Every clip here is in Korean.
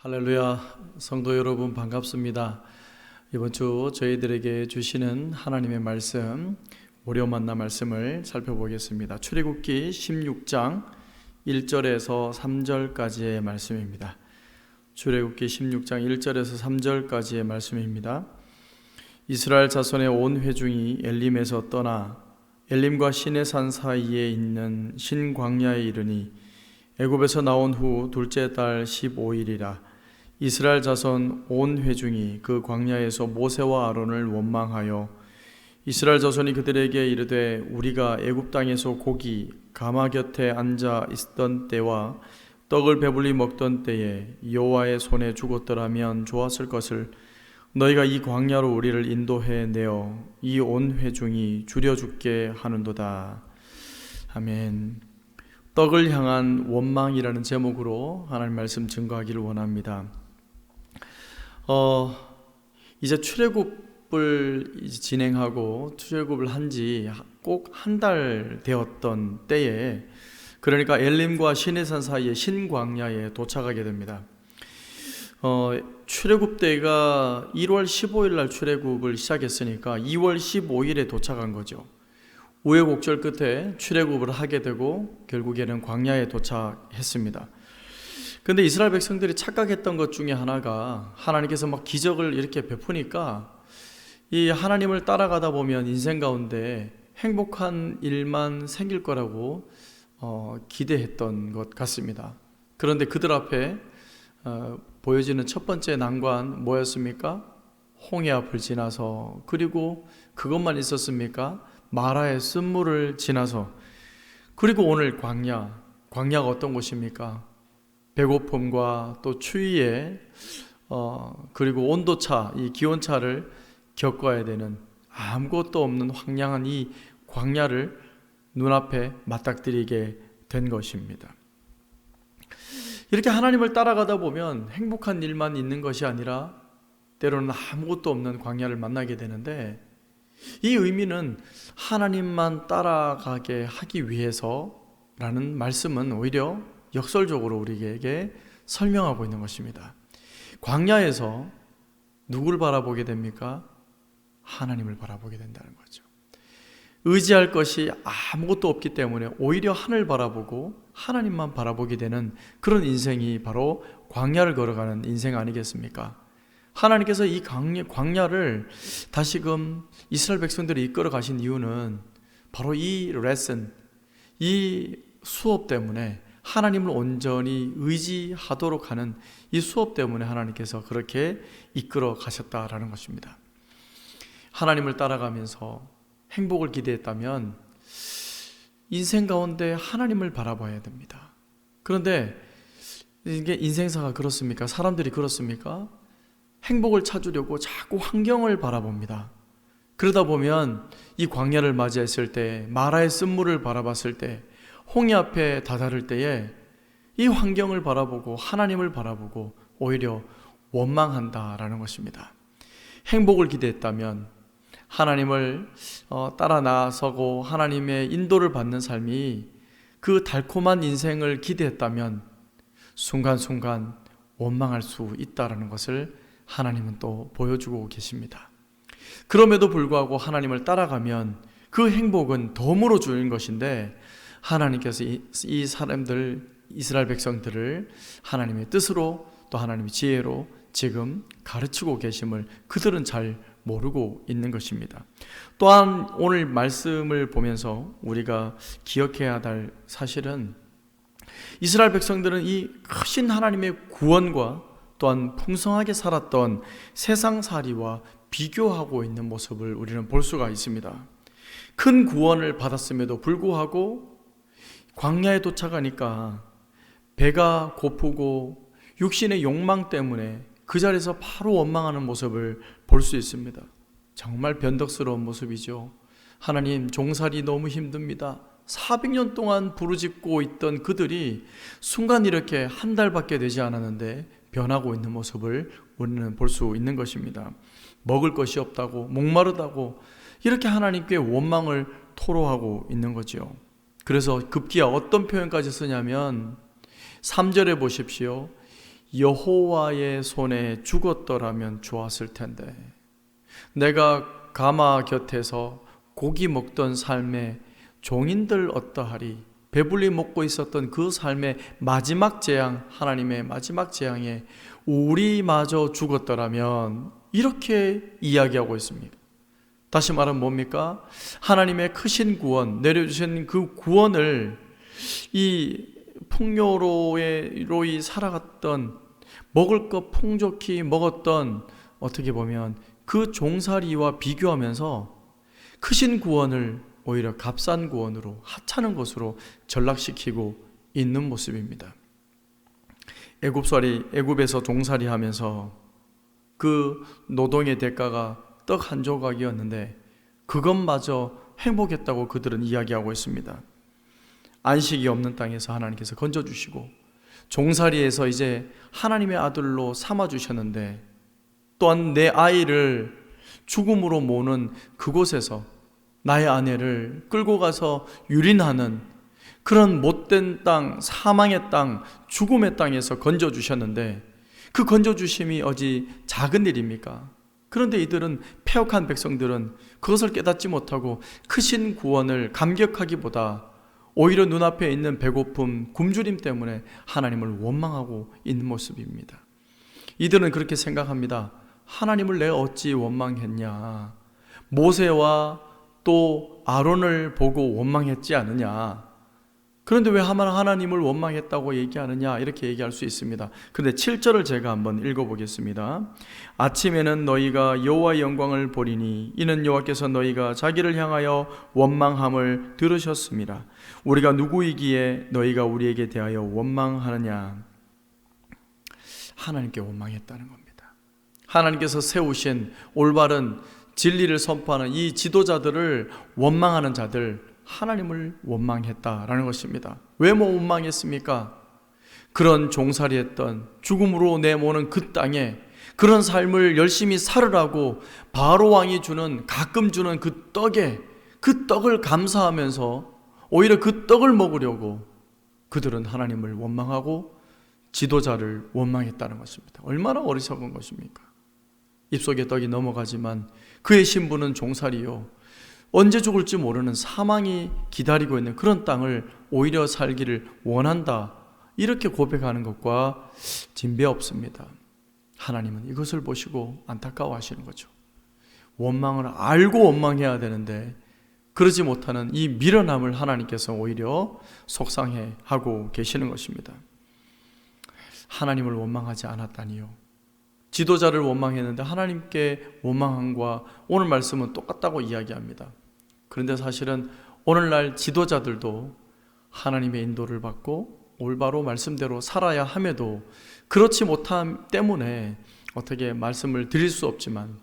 할렐루야, 성도 여러분 반갑습니다. 이번 주 저희들에게 주시는 하나님의 말씀, 월요 만나 말씀을 살펴보겠습니다. 출애굽기 16장 1절에서 3절까지의 말씀입니다. 출애굽기 16장 1절에서 3절까지의 말씀입니다. 이스라엘 자손의 온 회중이 엘림에서 떠나 엘림과 시내산 사이에 있는 신광야에 이르니 애굽에서 나온 후 둘째 달 15일이라. 이스라엘 자손 온 회중이 그 광야에서 모세와 아론을 원망하여 이스라엘 자손이 그들에게 이르되 우리가 애굽 땅에서 고기 가마 곁에 앉아 있던 때와 떡을 배불리 먹던 때에 여호와의 손에 죽었더라면 좋았을 것을 너희가 이 광야로 우리를 인도해 내어 이 온 회중이 줄여 죽게 하는도다. 아멘. 떡을 향한 원망이라는 제목으로 하나님 말씀 증거하기를 원합니다. 이제 출애굽을 진행하고 출애굽을 한 지 꼭 한 달 되었던 때에, 그러니까 엘림과 시내산 사이의 신광야에 도착하게 됩니다. 출애굽 때가 1월 15일 날 출애굽을 시작했으니까 2월 15일에 도착한 거죠. 우여곡절 끝에 출애굽을 하게 되고 결국에는 광야에 도착했습니다. 그런데 이스라엘 백성들이 착각했던 것 중에 하나가, 하나님께서 막 기적을 이렇게 베푸니까 이 하나님을 따라가다 보면 인생 가운데 행복한 일만 생길 거라고 기대했던 것 같습니다. 그런데 그들 앞에 보여지는 첫 번째 난관 뭐였습니까? 홍해앞을 지나서, 그리고 그것만 있었습니까? 마라의 쓴물을 지나서, 그리고 오늘 광야가 어떤 곳입니까? 배고픔과 또 추위에 그리고 온도차, 이 기온차를 겪어야 되는 아무것도 없는 황량한 이 광야를 눈앞에 맞닥뜨리게 된 것입니다. 이렇게 하나님을 따라가다 보면 행복한 일만 있는 것이 아니라 때로는 아무것도 없는 광야를 만나게 되는데, 이 의미는 하나님만 따라가게 하기 위해서라는 말씀은 오히려 역설적으로 우리에게 설명하고 있는 것입니다. 광야에서 누구를 바라보게 됩니까? 하나님을 바라보게 된다는 거죠. 의지할 것이 아무것도 없기 때문에 오히려 하늘 바라보고 하나님만 바라보게 되는 그런 인생이 바로 광야를 걸어가는 인생 아니겠습니까? 하나님께서 이 광야를 다시금 이스라엘 백성들이 이끌어 가신 이유는 바로 이 레슨, 이 수업 때문에, 하나님을 온전히 의지하도록 하는 이 수업 때문에 하나님께서 그렇게 이끌어 가셨다라는 것입니다. 하나님을 따라가면서 행복을 기대했다면 인생 가운데 하나님을 바라봐야 됩니다. 그런데 이게 인생사가 그렇습니까? 사람들이 그렇습니까? 행복을 찾으려고 자꾸 환경을 바라봅니다. 그러다 보면 이 광야를 맞이했을 때, 마라의 쓴물을 바라봤을 때, 홍해 앞에 다다를 때에 이 환경을 바라보고 하나님을 바라보고 오히려 원망한다라는 것입니다. 행복을 기대했다면, 하나님을 따라 나서고 하나님의 인도를 받는 삶이, 그 달콤한 인생을 기대했다면 순간순간 원망할 수 있다는 것을 하나님은 또 보여주고 계십니다. 그럼에도 불구하고 하나님을 따라가면 그 행복은 덤으로 주는 것인데, 하나님께서 이 사람들, 이스라엘 백성들을 하나님의 뜻으로 또 하나님의 지혜로 지금 가르치고 계심을 그들은 잘 모르고 있는 것입니다. 또한 오늘 말씀을 보면서 우리가 기억해야 할 사실은, 이스라엘 백성들은 이 크신 하나님의 구원과 또한 풍성하게 살았던 세상살이와 비교하고 있는 모습을 우리는 볼 수가 있습니다. 큰 구원을 받았음에도 불구하고 광야에 도착하니까 배가 고프고 육신의 욕망 때문에 그 자리에서 바로 원망하는 모습을 볼 수 있습니다. 정말 변덕스러운 모습이죠. 하나님, 종살이 너무 힘듭니다. 400년 동안 부르짖고 있던 그들이 순간 이렇게 한 달밖에 되지 않았는데 변하고 있는 모습을 우리는 볼 수 있는 것입니다. 먹을 것이 없다고, 목마르다고 이렇게 하나님께 원망을 토로하고 있는 거죠. 그래서 급기야 어떤 표현까지 쓰냐면 3절에 보십시오. 여호와의 손에 죽었더라면 좋았을 텐데, 내가 가마 곁에서 고기 먹던 삶에 종인들 어떠하리. 배불리 먹고 있었던 그 삶의 마지막 재앙, 하나님의 마지막 재앙에 우리마저 죽었더라면, 이렇게 이야기하고 있습니다. 다시 말하면 뭡니까? 하나님의 크신 구원, 내려주신 그 구원을 이 풍요로이 살아갔던, 먹을 것 풍족히 먹었던, 어떻게 보면 그 종살이와 비교하면서 크신 구원을 오히려 값싼 구원으로, 하찮은 것으로 전락시키고 있는 모습입니다. 애굽에서 종살이 하면서 그 노동의 대가가 떡 한 조각이었는데 그것마저 행복했다고 그들은 이야기하고 있습니다. 안식이 없는 땅에서 하나님께서 건져주시고, 종살이에서 이제 하나님의 아들로 삼아주셨는데, 또한 내 아이를 죽음으로 모는 그곳에서 나의 아내를 끌고 가서 유린하는 그런 못된 땅, 사망의 땅, 죽음의 땅에서 건져주셨는데, 그 건져주심이 어찌 작은 일입니까? 그런데 이들은, 패역한 백성들은 그것을 깨닫지 못하고 크신 구원을 감격하기보다 오히려 눈앞에 있는 배고픔, 굶주림 때문에 하나님을 원망하고 있는 모습입니다. 이들은 그렇게 생각합니다. 하나님을 내가 어찌 원망했냐? 모세와 또 아론을 보고 원망했지 않느냐? 그런데 왜 하나님을 원망했다고 얘기하느냐? 이렇게 얘기할 수 있습니다. 그런데 7절을 제가 한번 읽어보겠습니다. 아침에는 너희가 여호와의 영광을 보리니 이는 여호와께서 너희가 자기를 향하여 원망함을 들으셨습니다. 우리가 누구이기에 너희가 우리에게 대하여 원망하느냐? 하나님께 원망했다는 겁니다. 하나님께서 세우신 올바른 진리를 선포하는 이 지도자들을 원망하는 자들, 하나님을 원망했다라는 것입니다. 왜 원망했습니까? 그런 종살이했던, 죽음으로 내모는 그 땅에 그런 삶을 열심히 살으라고 바로 왕이 주는, 가끔 주는 그 떡에, 그 떡을 감사하면서 오히려 그 떡을 먹으려고 그들은 하나님을 원망하고 지도자를 원망했다는 것입니다. 얼마나 어리석은 것입니까? 입속에 떡이 넘어가지만 그의 신분은 종살이요, 언제 죽을지 모르는 사망이 기다리고 있는 그런 땅을 오히려 살기를 원한다, 이렇게 고백하는 것과 진배 없습니다. 하나님은 이것을 보시고 안타까워하시는 거죠. 원망을 알고 원망해야 되는데 그러지 못하는 이 미련함을 하나님께서 오히려 속상해하고 계시는 것입니다. 하나님을 원망하지 않았다니요. 지도자를 원망했는데 하나님께 원망함과 오늘 말씀은 똑같다고 이야기합니다. 그런데 사실은 오늘날 지도자들도 하나님의 인도를 받고 올바로 말씀대로 살아야 함에도 그렇지 못함 때문에 어떻게 말씀을 드릴 수 없지만,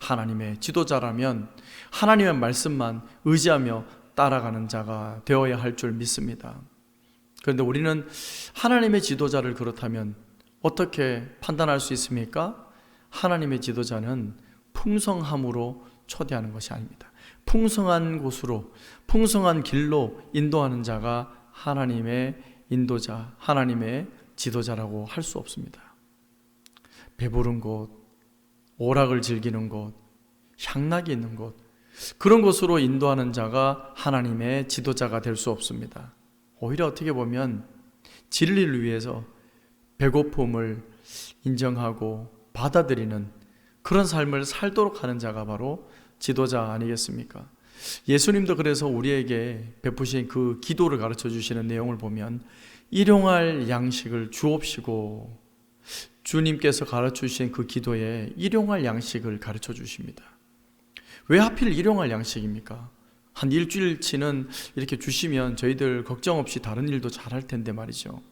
하나님의 지도자라면 하나님의 말씀만 의지하며 따라가는 자가 되어야 할 줄 믿습니다. 그런데 우리는 하나님의 지도자를 그렇다면 어떻게 판단할 수 있습니까? 하나님의 지도자는 풍성함으로 초대하는 것이 아닙니다. 풍성한 곳으로, 풍성한 길로 인도하는 자가 하나님의 인도자, 하나님의 지도자라고 할 수 없습니다. 배부른 곳, 오락을 즐기는 곳, 향락이 있는 곳, 그런 곳으로 인도하는 자가 하나님의 지도자가 될 수 없습니다. 오히려 어떻게 보면 진리를 위해서 배고픔을 인정하고 받아들이는 그런 삶을 살도록 하는 자가 바로 지도자 아니겠습니까? 예수님도 그래서 우리에게 베푸신 그 기도를 가르쳐 주시는 내용을 보면 일용할 양식을 주옵시고, 주님께서 가르쳐 주신 그 기도에 일용할 양식을 가르쳐 주십니다. 왜 하필 일용할 양식입니까? 한 일주일치는 이렇게 주시면 저희들 걱정 없이 다른 일도 잘할 텐데 말이죠.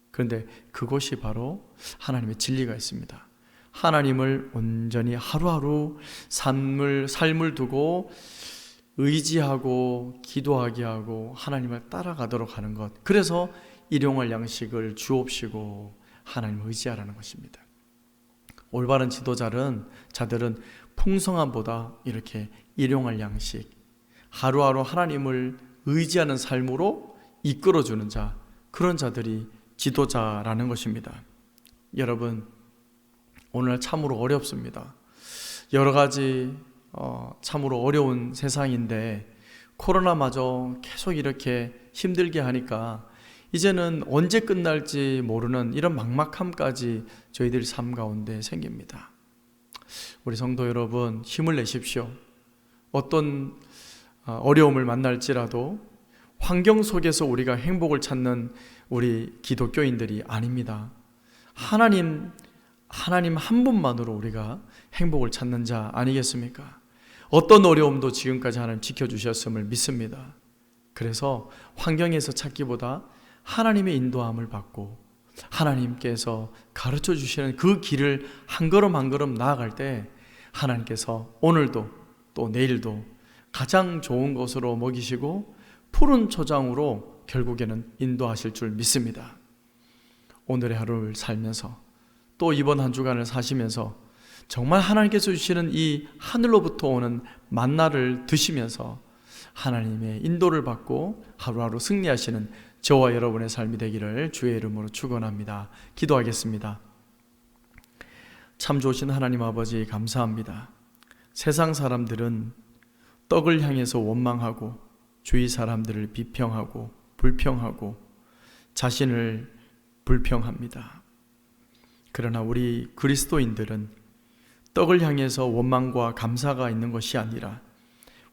그런데 그것이 바로 하나님의 진리가 있습니다. 하나님을 온전히 하루하루 삶을 두고 의지하고 기도하게 하고 하나님을 따라가도록 하는 것, 그래서 일용할 양식을 주옵시고 하나님을 의지하라는 것입니다. 올바른 자들은 풍성함보다 이렇게 일용할 양식, 하루하루 하나님을 의지하는 삶으로 이끌어주는 자, 그런 자들이 지도자라는 것입니다. 여러분, 오늘 참으로 어렵습니다. 여러 가지 참으로 어려운 세상인데 코로나마저 계속 이렇게 힘들게 하니까 이제는 언제 끝날지 모르는 이런 막막함까지 저희들 삶 가운데 생깁니다. 우리 성도 여러분, 힘을 내십시오. 어떤 어려움을 만날지라도 환경 속에서 우리가 행복을 찾는 우리 기독교인들이 아닙니다. 하나님 한 분만으로 우리가 행복을 찾는 자 아니겠습니까? 어떤 어려움도 지금까지 하나님 지켜주셨음을 믿습니다. 그래서 환경에서 찾기보다 하나님의 인도함을 받고 하나님께서 가르쳐 주시는 그 길을 한 걸음 한 걸음 나아갈 때 하나님께서 오늘도 또 내일도 가장 좋은 것으로 먹이시고 푸른 초장으로 결국에는 인도하실 줄 믿습니다. 오늘의 하루를 살면서 또 이번 한 주간을 사시면서 정말 하나님께서 주시는 이 하늘로부터 오는 만나를 드시면서 하나님의 인도를 받고 하루하루 승리하시는 저와 여러분의 삶이 되기를 주의 이름으로 축원합니다. 기도하겠습니다. 참 좋으신 하나님 아버지, 감사합니다. 세상 사람들은 떡을 향해서 원망하고 주위 사람들을 비평하고 불평하고 자신을 불평합니다. 그러나 우리 그리스도인들은 떡을 향해서 원망과 감사가 있는 것이 아니라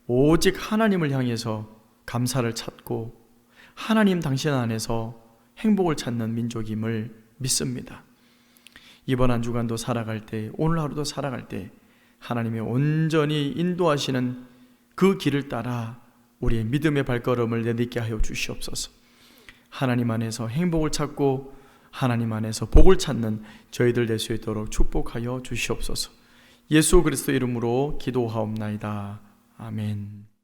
오직 하나님을 향해서 감사를 찾고 하나님 당신 안에서 행복을 찾는 민족임을 믿습니다. 이번 한 주간도 살아갈 때, 오늘 하루도 살아갈 때 하나님의 온전히 인도하시는 그 길을 따라 우리의 믿음의 발걸음을 내딛게 하여 주시옵소서. 하나님 안에서 행복을 찾고 하나님 안에서 복을 찾는 저희들 될 수 있도록 축복하여 주시옵소서. 예수 그리스도 이름으로 기도하옵나이다. 아멘.